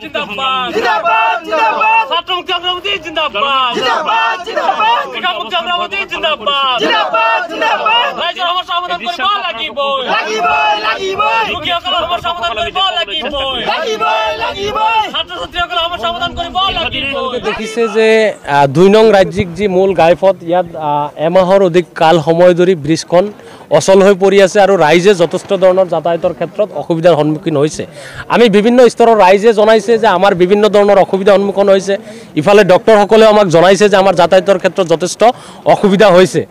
जिंदाबाद जिंदाबाद जिंदाबाद छात्र मुक्ति अमरावती जिंदाबाद जिंदाबाद जिंदाबाद शिक्षा मुक्ति अमरावती जिंदाबाद जिंदाबाद जिंदाबाद राइजर हमर समाधान करिब লাগিবই দুখীয়াসকল हमर समाधान करिब লাগিবই ছাত্র ছাত্ৰীসকল हमर समाधान करिब লাগিবই দেখিছে যে ২ নং ৰাজ্যিক যি মূল গাইফত ইয়াত এমাহৰ অধিক কাল সময় ধৰি ব্ৰিজখন অচল হৈ পৰি আছে আৰু ৰাইজে যথেষ্ট ধৰণৰ যাতায়াতৰ ক্ষেত্ৰত অসুবিধাৰ সন্মুখীন হৈছে। আমি বিভিন্ন স্তৰৰ ৰাইজে জনাইছে যে আমাৰ বিভিন্ন ধৰণৰ অসুবিধাৰ সন্মুখীন হৈছে। ইফালে ডক্টৰসকলে আমাক জনাইছে যে আমাৰ যাতায়াতৰ ক্ষেত্ৰত যথেষ্ট অসুবিধা হৈছে।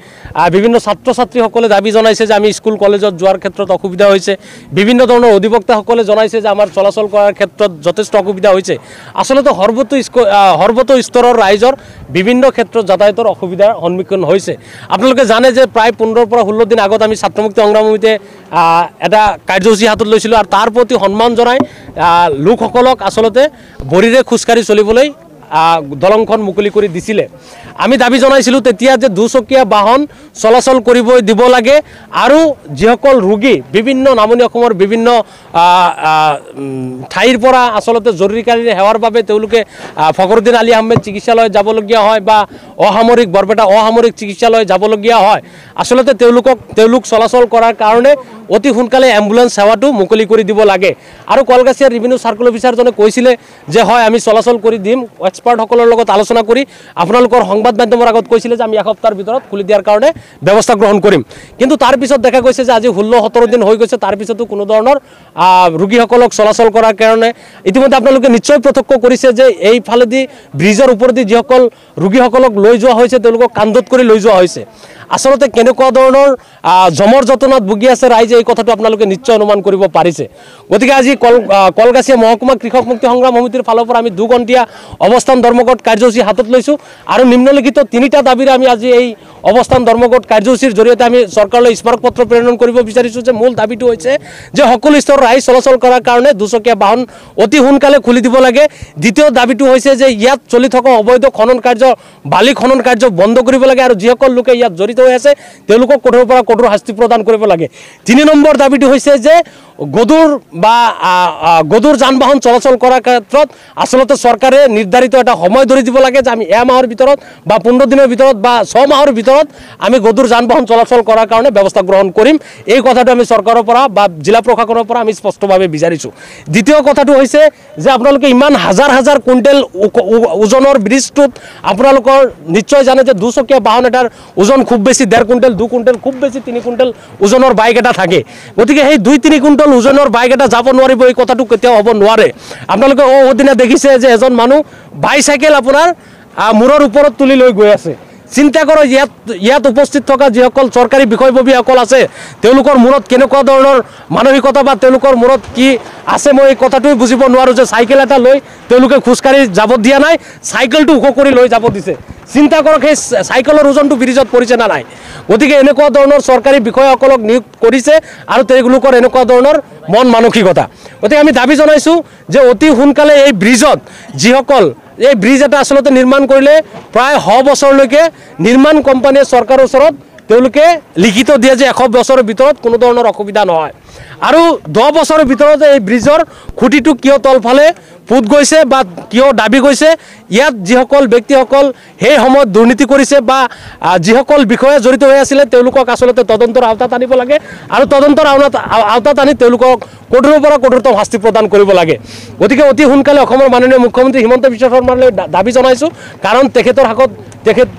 বিভিন্ন ছাত্ৰ ছাত্ৰীসকলে দাবী জনাইছে যে আমি স্কুল কলেজত যোৱাৰ ক্ষেত্ৰত অসুবিধা হৈছে। বিভিন্ন ধৰণৰ অধিবক্তাসকলে জনাইছে যে আমাৰ চলাচল কৰাৰ ক্ষেত্ৰত যথেষ্ট অসুবিধা হৈছে। আচলতে সৰ্বতো স্তৰৰ ৰাইজৰ বিভিন্ন ক্ষেত্ৰত যাতায়াতৰ অসুবিধাৰ সন্মুখীন হৈছে। আপোনালোকে জানে যে প্ৰায় ১৫ পৰা ১৬ দিন আগত আমি ছাত্ৰ মুক্তি সংগ্ৰাম সমিতিয়ে এটা কাৰ্যসূচী হাতত লৈছিলোঁ আৰু তাৰ প্ৰতি সন্মান জনাই লোকসকলক আচলতে ভৰিৰে খোজকাঢ়ি চলিবলৈ দলংখন মুকলি কৰি দিছিলে। আমি দাবী জনাইছিলোঁ তেতিয়া যে দুচকীয়া বাহন চলাচল কৰিব দিব লাগে আৰু যিসকল ৰোগী বিভিন্ন নামনি অসমৰ বিভিন্ন ঠাইৰ পৰা আচলতে জৰুৰীকালীন সেৱাৰ বাবে তেওঁলোকে ফখৰুদ্দিন আলী আহমেদ চিকিৎসালয়ত যাবলগীয়া হয় বা বৰপেটা অসামৰিক চিকিৎসালয় যাবলগীয়া হয়। আচলতে তেওঁলোক চলাচল কৰাৰ কাৰণে অতি সোনকালে এম্বুলেন্স সেৱাটো মুকলি কৰি দিব লাগে। আৰু কলগাছিয়াৰ ৰেভিনিউ চাৰ্কল অফিচাৰজনে কৈছিলে যে হয় আমি চলাচল কৰি দিম, এক্সপাৰ্টসকলৰ লগত আলোচনা কৰি আপোনালোকৰ সংবাদ মাধ্যমৰ আগত কৈছিলে যে আমি এসপ্তাহৰ ভিতৰত খুলি দিয়াৰ কাৰণে ব্যৱস্থা গ্ৰহণ কৰিম। কিন্তু তাৰ পিছত দেখা গৈছে যে আজি ১৬-১৭ দিন হৈ গৈছে, তাৰ পিছতো কোনো ধৰণৰ ৰোগীসকলক চলাচল কৰাৰ কাৰণে ইতিমধ্যে আপোনালোকে নিশ্চয় প্ৰত্যক্ষ কৰিছে যে এইফালেদি ব্ৰিজৰ ওপৰেদি যিসকল ৰোগীসকলক লৈ যোৱা হৈছে তেওঁলোকক কান্ধত কৰি লৈ যোৱা হৈছে। আচলতে কেনেকুৱা ধৰণৰ জমৰ যতনত ভুগি আছে ৰাইজে এই কথাটো আপোনালোকে নিশ্চয় অনুমান কৰিব পাৰিছে। গতিকে আজি কলগাছিয়া মহকুমা কৃষক মুক্তি সংগ্ৰাম সমিতিৰ ফালৰ পৰা আমি ২ ঘণ্টীয়া অৱস্থান ধৰ্মঘট কাৰ্যসূচী হাতত লৈছোঁ আৰু নিম্নলিখিত ৩টা দাবীৰে আমি আজি এই অৱস্থান ধৰ্মঘট কাৰ্যসূচীৰ জৰিয়তে আমি চৰকাৰলৈ স্মাৰকপত্ৰ প্ৰেৰণ কৰিব বিচাৰিছোঁ। যে মূল দাবীটো হৈছে যে সকলো স্তৰৰ ৰাইজ চলাচল কৰাৰ কাৰণে দুচকীয়া বাহন অতি সোনকালে খুলি দিব লাগে। দ্বিতীয় দাবীটো হৈছে যে ইয়াত চলি থকা অবৈধ খনন কাৰ্য বালি খনন কাৰ্য বন্ধ কৰিব লাগে আৰু যিসকল লোকে ইয়াত জড়িত হৈ আছে তেওঁলোকক কঠোৰৰ পৰা কঠোৰ শাস্তি প্ৰদান কৰিব লাগে। ৩ নম্বৰ দাবীটো হৈছে যে গধুৰ যান বাহন চলাচল কৰাৰ ক্ষেত্ৰত আচলতে চৰকাৰে নিৰ্ধাৰিত এটা সময় ধৰি দিব লাগে যে আমি এমাহৰ ভিতৰত বা ১৫ দিনৰ ভিতৰত বা ৬ মাহৰ ভিতৰত আমি গধুৰ যান বাহন চলাচল কৰাৰ কাৰণে ব্যৱস্থা গ্ৰহণ কৰিম। এই কথাটো আমি চৰকাৰৰ পৰা বা জিলা প্ৰশাসনৰ পৰা আমি স্পষ্টভাৱে বিচাৰিছোঁ। দ্বিতীয় কথাটো হৈছে যে আপোনালোকে ইমান হাজাৰ হাজাৰ কুইণ্টেল ওজনৰ ব্ৰিজটোত আপোনালোকৰ নিশ্চয় জানে যে দুচকীয়া বাহন এটাৰ ওজন খুব বেছি ১.৫ কুইণ্টেল ২ কুইণ্টেল খুব বেছি ৩ কুইণ্টেল ওজনৰ বাইক এটা থাকে। গতিকে সেই ২-৩ কুইণ্টেল ওজনৰ বাইক এটা যাব নোৱাৰিব, এই কথাটো কেতিয়াও হ'ব নোৱাৰে। আপোনালোকে সিদিনা দেখিছে যে এজন মানুহ বাইচাইকেল আপোনাৰ মূৰৰ ওপৰত তুলি লৈ গৈ আছে। চিন্তা কৰক ইয়াত উপস্থিত থকা যিসকল চৰকাৰী বিষয়ববীসকল আছে তেওঁলোকৰ মূৰত কেনেকুৱা ধৰণৰ মানসিকতা বা তেওঁলোকৰ মূৰত কি আছে মই এই কথাটোৱে বুজিব নোৱাৰোঁ যে চাইকেল এটা লৈ তেওঁলোকে খোজকাঢ়ি যাব দিয়া নাই, চাইকেলটো ওখ কৰি লৈ যাব দিছে। চিন্তা কৰক সেই চাইকেলৰ ওজনটো ব্ৰিজত পৰিছে না নাই। গতিকে এনেকুৱা ধৰণৰ চৰকাৰী বিষয়াসকলক নিয়োগ কৰিছে আৰু তেওঁলোকৰ এনেকুৱা ধৰণৰ মন মানসিকতা। গতিকে আমি দাবী জনাইছোঁ যে অতি সোনকালে এই ব্ৰিজত যিসকল এই ব্ৰিজ এটা আচলতে নিৰ্মাণ কৰিলে প্ৰায় ১০০ বছৰলৈকে নিৰ্মাণ কোম্পানীয়ে চৰকাৰৰ ওচৰত তেওঁলোকে লিখিত দিয়ে যে ১০০ বছৰৰ ভিতৰত কোনো ধৰণৰ অসুবিধা নহয়। আৰু ১০ বছৰৰ ভিতৰত এই ব্ৰিজৰ খুঁটিটো কিয় তলফালে পুত গৈছে বা কিয় দাবী গৈছে, ইয়াত যিসকল ব্যক্তিসকল সেই সময়ত দুৰ্নীতি কৰিছে বা যিসকল বিষয়ে জড়িত হৈ আছিলে তেওঁলোকক আচলতে তদন্তৰ আওতাত আনিব লাগে আৰু তদন্তৰ আওতাত আনি তেওঁলোকক কঠোৰৰ পৰা কঠোৰতম শাস্তি প্ৰদান কৰিব লাগে। গতিকে অতি সোনকালে অসমৰ মাননীয় মুখ্যমন্ত্ৰী হিমন্ত বিশ্ব শৰ্মালৈ দাবী জনাইছোঁ, কাৰণ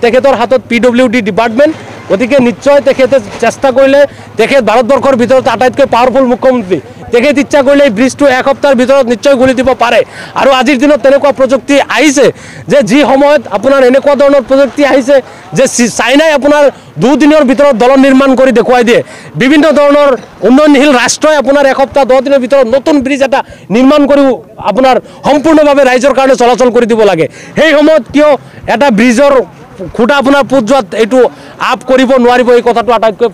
তেখেতৰ হাতত PWD ডিপাৰ্টমেণ্ট। গতিকে নিশ্চয় তেখেতে চেষ্টা কৰিলে তেখেত ভাৰতবৰ্ষৰ ভিতৰত আটাইতকৈ পাৱাৰফুল মুখ্যমন্ত্ৰী। তেখেত ইচ্ছা কৰিলে এই ব্ৰিজটো এসপ্তাহৰ ভিতৰত নিশ্চয় খুলি দিব পাৰে। আৰু আজিৰ দিনত তেনেকুৱা প্ৰযুক্তি আহিছে যে যি সময়ত আপোনাৰ এনেকুৱা ধৰণৰ প্ৰযুক্তি আহিছে যে চাইনাই আপোনাৰ 2 দিনৰ ভিতৰত দলং নিৰ্মাণ কৰি দেখুৱাই দিয়ে। বিভিন্ন ধৰণৰ উন্নয়নশীল ৰাষ্ট্ৰই আপোনাৰ এসপ্তাহ 10 দিনৰ ভিতৰত নতুন ব্ৰিজ এটা নিৰ্মাণ কৰি আপোনাৰ সম্পূৰ্ণভাৱে ৰাইজৰ কাৰণে চলাচল কৰি দিব লাগে। সেই সময়ত কিয় এটা ব্ৰিজৰ খুঁটা আপোনাৰ পুত যোৱাত এইটো আপ কৰিব নোৱাৰিব, এই কথাটো আটাইতকৈ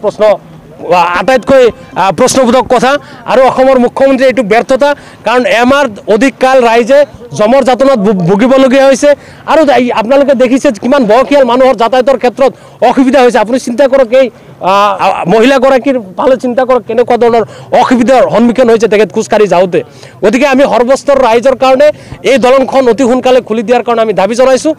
প্ৰশ্নবোধক কথা। আৰু অসমৰ মুখ্যমন্ত্ৰীৰ এইটো ব্যৰ্থতা, কাৰণ এমাহ অধিক কাল ৰাইজে জমৰ যাতনাত ভুগিবলগীয়া হৈছে আৰু আপোনালোকে দেখিছে কিমান বয়সীয়াল মানুহৰ যাতায়াতৰ ক্ষেত্ৰত অসুবিধা হৈছে আপুনি চিন্তা কৰক এই মহিলাগৰাকীৰ ফালে চিন্তা কৰক কেনেকুৱা ধৰণৰ অসুবিধাৰ সন্মুখীন হৈছে তেখেত খোজকাঢ়ি যাওঁতে গতিকে আমি সৰ্বস্তৰ ৰাইজৰ কাৰণে এই দলংখন অতি সোনকালে খুলি দিয়াৰ কাৰণে আমি দাবী জনাইছোঁ